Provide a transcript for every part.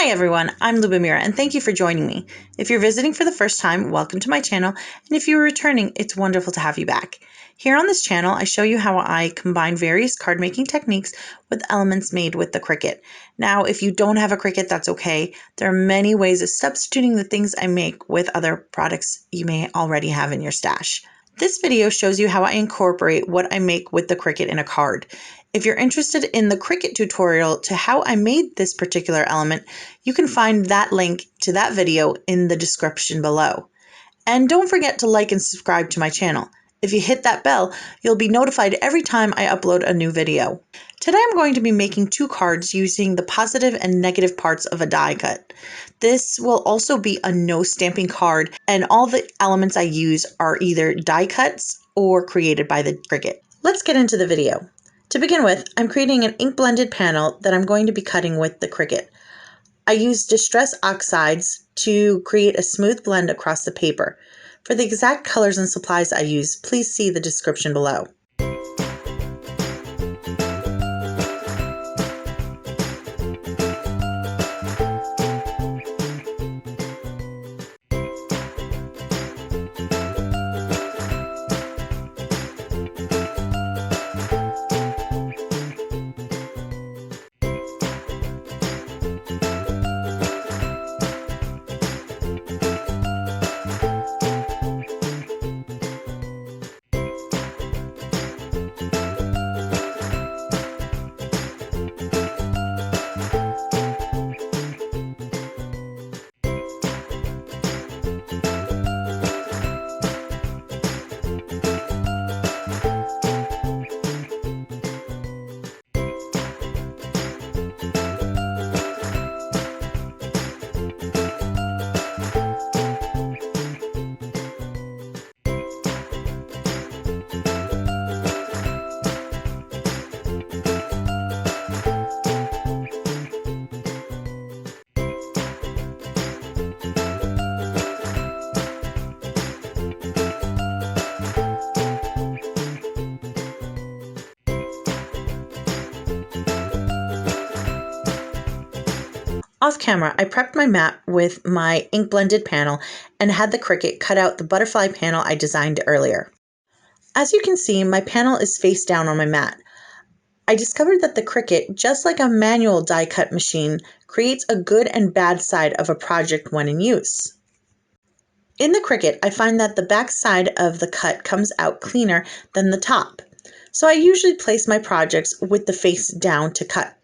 Hi everyone, I'm Lubomira and thank you for joining me. If you're visiting for the first time, welcome to my channel, and if you're returning, it's wonderful to have you back. Here on this channel, I show you how I combine various card making techniques with elements made with the Cricut. Now, if you don't have a Cricut, that's okay. There are many ways of substituting the things I make with other products you may already have in your stash. This video shows you how I incorporate what I make with the Cricut in a card. If you're interested in the Cricut tutorial to how I made this particular element, you can find that link to that video in the description below. And don't forget to like and subscribe to my channel. If you hit that bell, you'll be notified every time I upload a new video. Today I'm going to be making two cards using the positive and negative parts of a die cut. This will also be a no stamping card, and all the elements I use are either die cuts or created by the Cricut. Let's get into the video. To begin with, I'm creating an ink blended panel that I'm going to be cutting with the Cricut. I use distress oxides to create a smooth blend across the paper. For the exact colors and supplies I use, please see the description below. Off camera, I prepped my mat with my ink blended panel and had the Cricut cut out the butterfly panel I designed earlier. As you can see, my panel is face down on my mat. I discovered that the Cricut, just like a manual die cut machine, creates a good and bad side of a project when in use. In the Cricut, I find that the back side of the cut comes out cleaner than the top, so I usually place my projects with the face down to cut.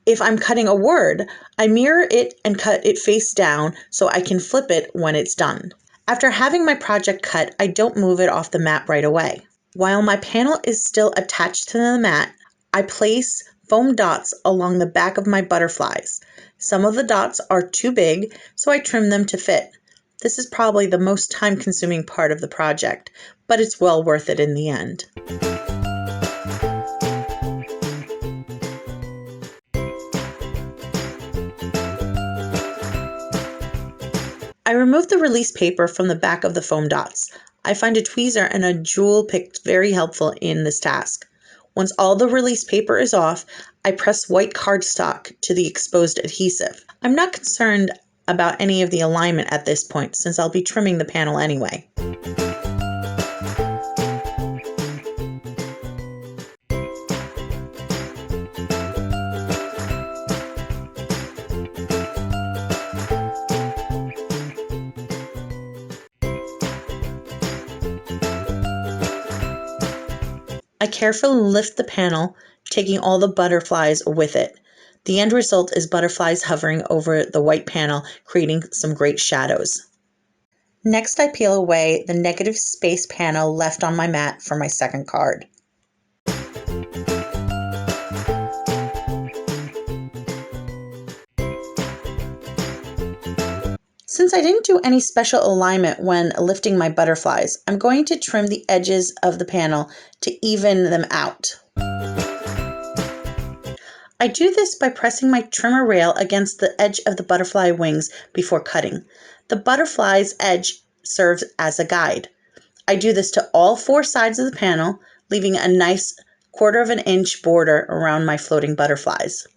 If I'm cutting a word, I mirror it and cut it face down so I can flip it when it's done. After having my project cut, I don't move it off the mat right away. While my panel is still attached to the mat, I place foam dots along the back of my butterflies. Some of the dots are too big, so I trim them to fit. This is probably the most time-consuming part of the project, but it's well worth it in the end. I removed the release paper from the back of the foam dots. I find a tweezer and a jewel pick very helpful in this task. Once all the release paper is off, I press white cardstock to the exposed adhesive. I'm not concerned about any of the alignment at this point since I'll be trimming the panel anyway. I carefully lift the panel, taking all the butterflies with it. The end result is butterflies hovering over the white panel, creating some great shadows. Next, I peel away the negative space panel left on my mat for my second card. Since I didn't do any special alignment when lifting my butterflies, I'm going to trim the edges of the panel to even them out. I do this by pressing my trimmer rail against the edge of the butterfly wings before cutting. The butterfly's edge serves as a guide. I do this to all four sides of the panel, leaving a nice 1/4 inch border around my floating butterflies.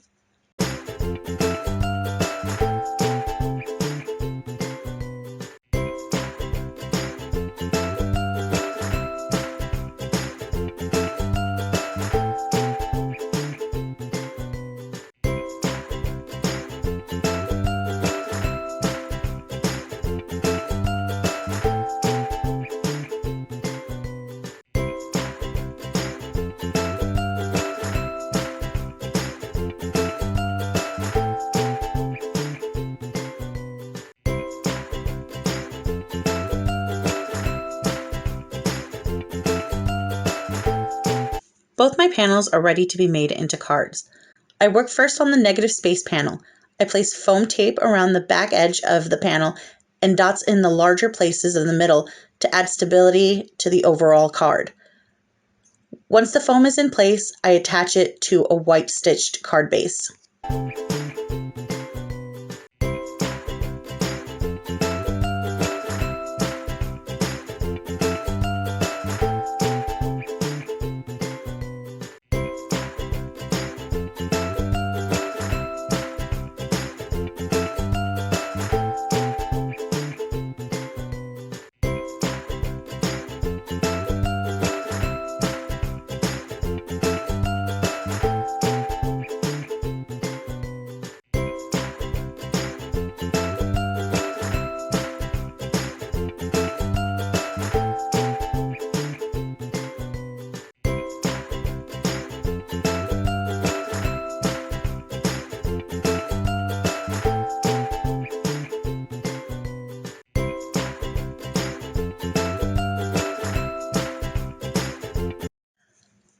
Both my panels are ready to be made into cards. I work first on the negative space panel. I place foam tape around the back edge of the panel and dots in the larger places in the middle to add stability to the overall card. Once the foam is in place, I attach it to a white stitched card base.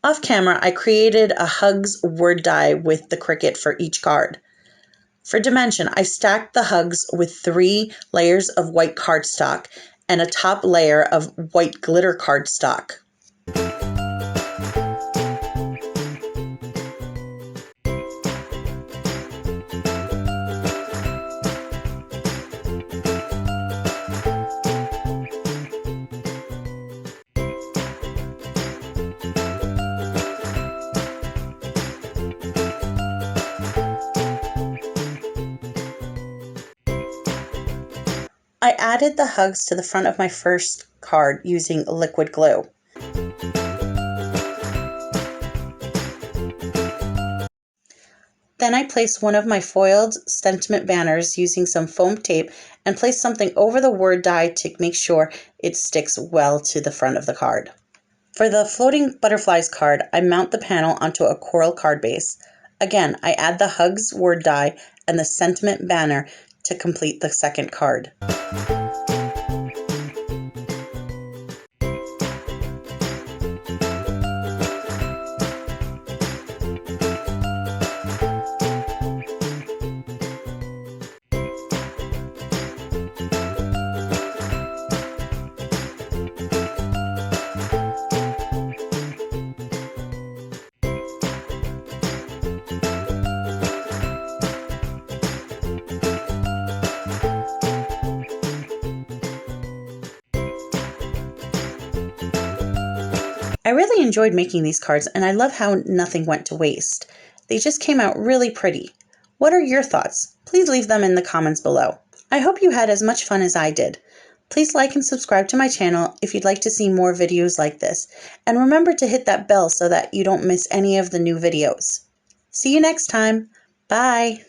Off camera, I created a hugs word die with the Cricut for each card. For dimension, I stacked the hugs with 3 layers of white cardstock and a top layer of white glitter cardstock. I added the hugs to the front of my first card using liquid glue. Then I placed one of my foiled sentiment banners using some foam tape and placed something over the word die to make sure it sticks well to the front of the card. For the floating butterflies card, I mount the panel onto a coral card base. Again, I add the hugs word die and the sentiment banner to complete the second card. I really enjoyed making these cards, and I love how nothing went to waste. They just came out really pretty. What are your thoughts? Please leave them in the comments below. I hope you had as much fun as I did. Please like and subscribe to my channel if you'd like to see more videos like this. And remember to hit that bell so that you don't miss any of the new videos. See you next time. Bye.